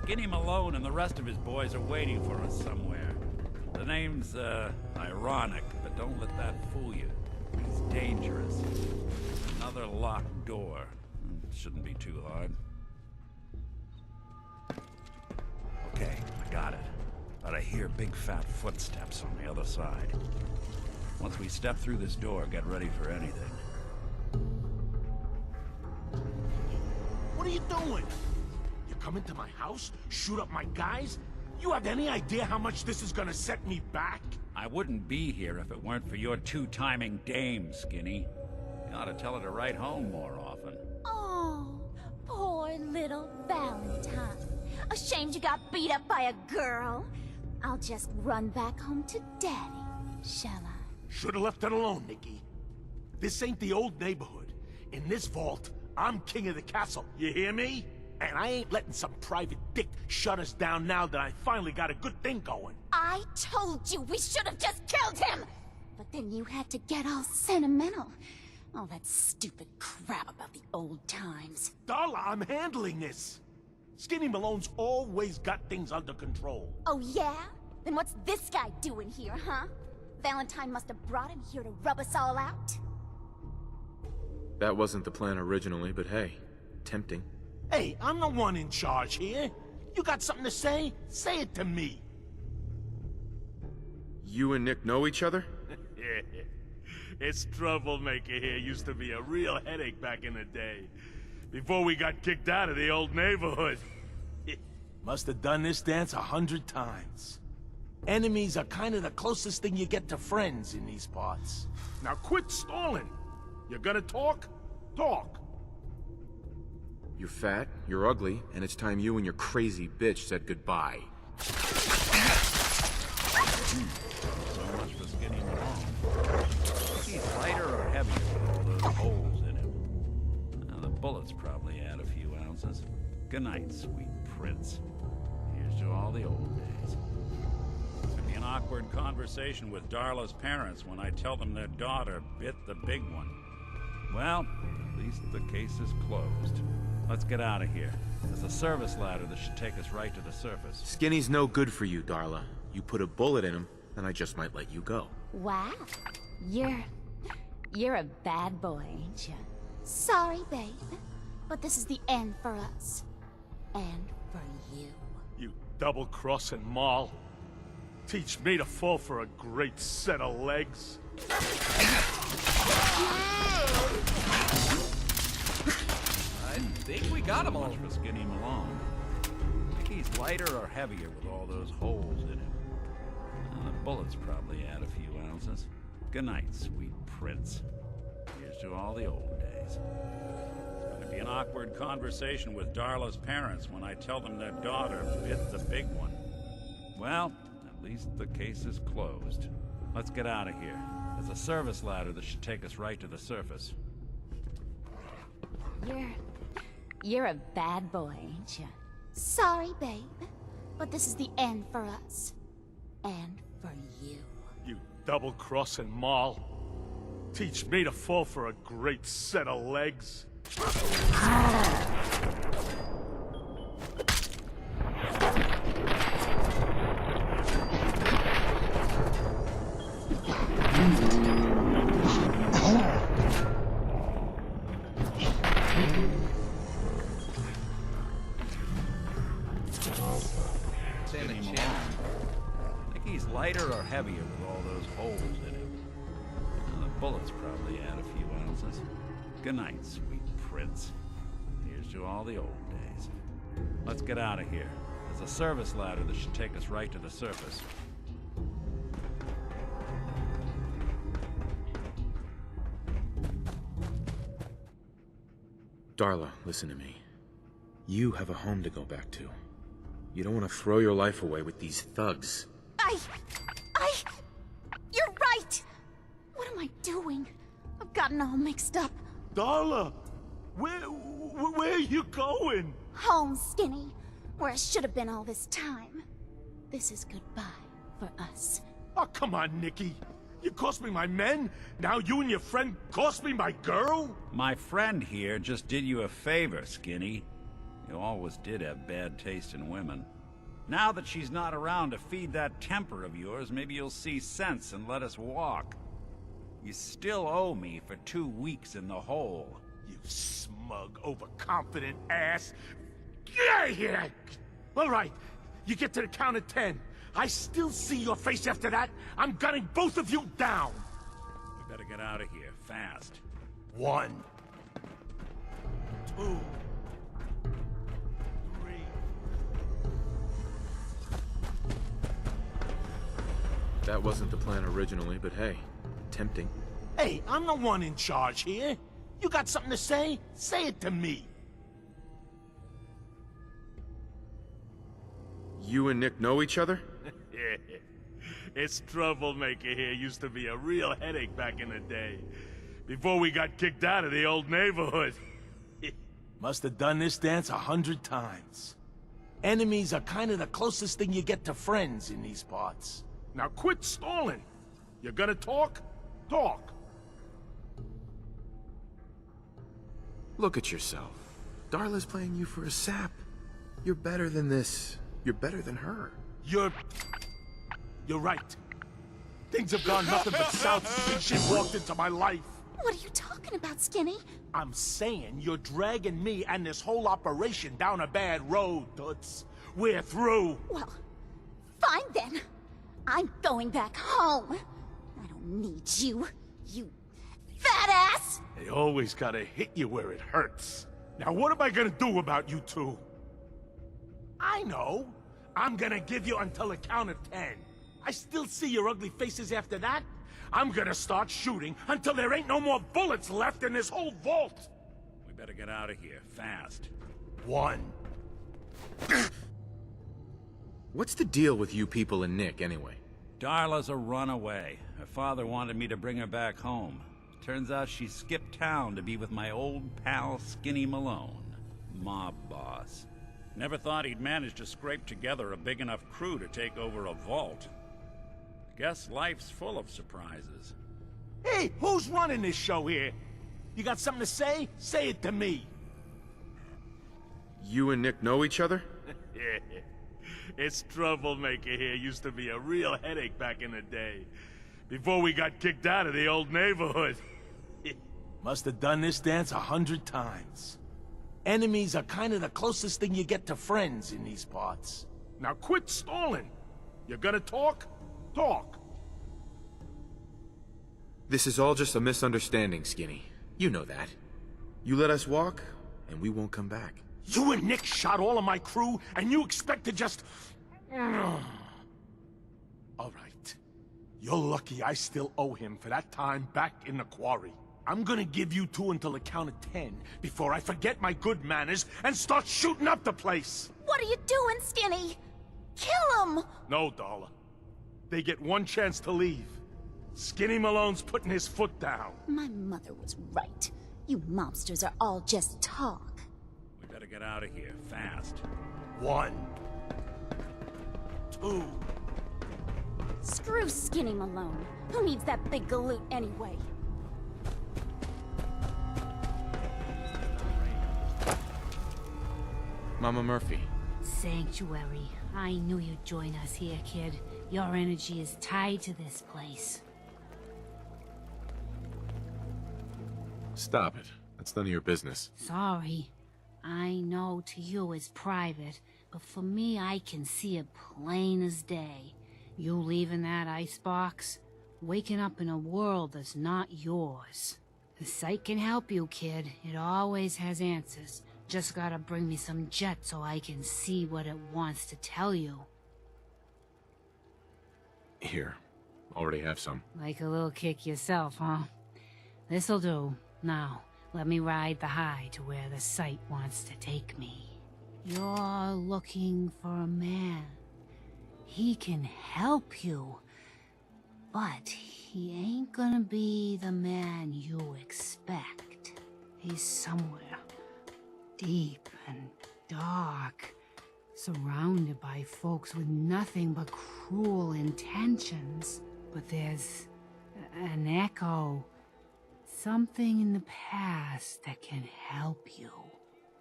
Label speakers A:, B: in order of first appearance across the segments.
A: Skinny Malone and the rest of his boys are waiting for us somewhere. The name's, ironic, but don't let that fool you. He's dangerous. Another locked door. Shouldn't be too hard. Okay, I got it. But I hear big fat footsteps on the other side. Once we step through this door, get ready for anything.
B: What are you doing? You come into my house, shoot up my guys? You have any idea how much this is gonna set me back?
A: I wouldn't be here if it weren't for your two-timing dame, Skinny. You ought to tell her to write home more often.
C: Oh, poor little Valentine. Ashamed you got beat up by a girl? I'll just run back home to Daddy, shall I?
B: Should've left it alone, Nikki. This ain't the old neighborhood. In this vault, I'm king of the castle, you hear me? And I ain't letting some private dick shut us down now that I finally got a good thing going.
C: I told you we should have just killed him! But then you had to get all sentimental. All that stupid crap about the old times.
B: Darla, I'm handling this. Skinny Malone's always got things under control.
C: Oh yeah? Then what's this guy doing here, huh? Valentine must have brought him here to rub us all out.
D: That wasn't the plan originally, but hey, tempting.
B: Hey, I'm the one in charge here. You got something to say? Say it to me.
D: You and Nick know each other?
B: Yeah. This troublemaker here used to be a real headache back in the day. Before we got kicked out of the old neighborhood. Must have done this dance 100 times. Enemies are kind of the closest thing you get to friends in these parts. Now quit stalling. You're gonna talk? Talk.
D: You're fat, you're ugly, and it's time you and your crazy bitch said goodbye.
A: So much for Skinny Malone. He's lighter or heavier with all those holes in him. Now, the bullets probably add a few ounces. Good night, sweet prince. Here's to all the old days. It's gonna be an awkward conversation with Darla's parents when I tell them their daughter bit the big one. Well, at least the case is closed. Let's get out of here. There's a service ladder that should take us right to the surface.
D: Skinny's no good for you, Darla. You put a bullet in him, and I just might let you go.
C: Wow. You're a bad boy, ain't you? Sorry, babe. But this is the end for us. And for you.
B: You double-crossing Maul. Teach me to fall for a great set of legs.
A: I think we got him all for Skinny Malone. I think he's lighter or heavier with all those holes in him. Now, the bullets probably add a few ounces. Good night, sweet prince. Here's to all the old days. It's going to be an awkward conversation with Darla's parents when I tell them their daughter bit the big one. Well, at least the case is closed. Let's get out of here. There's a service ladder that should take us right to the surface.
C: You're a bad boy, ain't you? Sorry, babe. But this is the end for us. And for you.
B: You double-crossing Maul. Teach me to fall for a great set of legs.
A: I think he's lighter or heavier with all those holes in him. Now, the bullets probably add a few ounces. Good night, sweet prince. Here's to all the old days. Let's get out of here. There's a service ladder that should take us right to the surface.
D: Darla, listen to me. You have a home to go back to. You don't want to throw your life away with these thugs.
C: You're right! What am I doing? I've gotten all mixed up.
B: Darla, where are you going?
C: Home, Skinny, where I should have been all this time. This is goodbye for us.
B: Oh, come on, Nikki. You cost me my men, now you and your friend cost me my girl?
A: My friend here just did you a favor, Skinny. You always did have bad taste in women. Now that she's not around to feed that temper of yours, maybe you'll see sense and let us walk. You still owe me for 2 weeks in the hole.
B: You smug, overconfident ass. Get out of here! All right, you get to the count of 10. I still see your face after that. I'm gunning both of you down.
A: We better get out of here, fast.
B: 1, 2, 3.
D: That wasn't the plan originally, but hey, tempting.
B: Hey, I'm the one in charge here. You got something to say? Say it to me.
D: You and Nick know each other?
B: It's Troublemaker here used to be a real headache back in the day. Before we got kicked out of the old neighborhood. Must have done this dance 100 times. Enemies are kind of the closest thing you get to friends in these parts. Now quit stalling. You gonna talk? Talk.
D: Look at yourself. Darla's playing you for a sap. You're better than this. You're better than her.
B: You're right. Things have gone nothing but south since she walked into my life.
C: What are you talking about, Skinny?
B: I'm saying you're dragging me and this whole operation down a bad road, Toots. We're through.
C: Well, fine then. I'm going back home. I don't need you, you fat ass!
B: They always gotta hit you where it hurts. Now what am I gonna do about you two? I know. I'm gonna give you until the count of 10. I still see your ugly faces after that. I'm gonna start shooting until there ain't no more bullets left in this whole vault.
A: We better get out of here, fast.
B: 1.
D: What's the deal with you people and Nick, anyway?
A: Darla's a runaway. Her father wanted me to bring her back home. Turns out she skipped town to be with my old pal Skinny Malone, mob boss. Never thought he'd manage to scrape together a big enough crew to take over a vault. Guess life's full of surprises.
B: Hey, who's running this show here? You got something to say? Say it to me.
D: You and Nick know each other?
B: It's Troublemaker here used to be a real headache back in the day. Before we got kicked out of the old neighborhood. Must have done this dance 100 times. Enemies are kind of the closest thing you get to friends in these parts. Now quit stalling. You gonna talk? Talk.
D: This is all just a misunderstanding, Skinny. You know that. You let us walk, and we won't come back.
B: You and Nick shot all of my crew, and you expect to just... All right. You're lucky I still owe him for that time back in the quarry. I'm gonna give you two until the count of 10 before I forget my good manners and start shooting up the place.
C: What are you doing, Skinny? Kill him!
B: No, Darla. They get one chance to leave. Skinny Malone's putting his foot down.
C: My mother was right. You mobsters are all just talk.
A: We better get out of here, fast.
B: 1, 2.
C: Screw Skinny Malone. Who needs that big galoot anyway?
D: Mama Murphy.
E: Sanctuary. I knew you'd join us here, kid. Your energy is tied to this place.
D: Stop it. That's none of your business.
E: Sorry. I know to you it's private, but for me I can see it plain as day. You leaving that icebox, waking up in a world that's not yours. The site can help you, kid. It always has answers. Just gotta bring me some jet so I can see what it wants to tell you.
D: Here. Already have some.
E: Like a little kick yourself, huh? This'll do. Now, let me ride the high to where the site wants to take me. You're looking for a man. He can help you. But he ain't gonna be the man you expect. He's somewhere deep and dark, surrounded by folks with nothing but cruel intentions. But there's an echo, something in the past that can help you.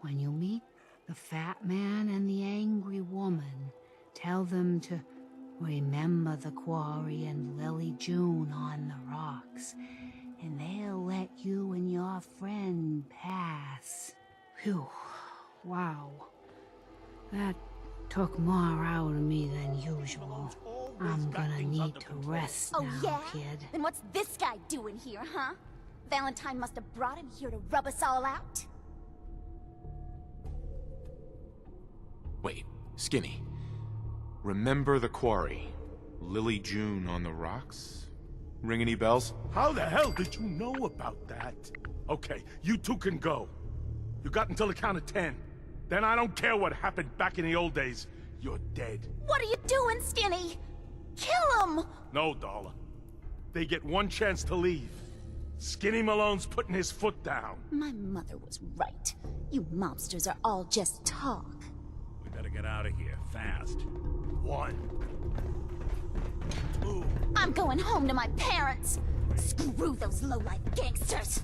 E: When you meet The fat man and the angry woman. Tell them to remember the quarry and Lily June on the rocks, and they'll let you and your friend pass. Phew. Wow. That took more out of me than usual. I'm gonna need to rest
C: Oh,
E: now,
C: yeah?
E: kid.
C: Then what's this guy doing here, huh? Valentine must have brought him here to rub us all out?
D: Wait, Skinny. Remember the quarry. Lily June on the rocks? Ring any bells?
B: How the hell did you know about that? Okay, you two can go. You got until the count of 10. Then I don't care what happened back in the old days. You're dead.
C: What are you doing, Skinny? Kill him!
B: No, Darla. They get one chance to leave. Skinny Malone's putting his foot down.
C: My mother was right. You mobsters are all just talk.
A: We better get out of here, fast.
B: 1, 2.
C: I'm going home to my parents. Screw those low-life gangsters.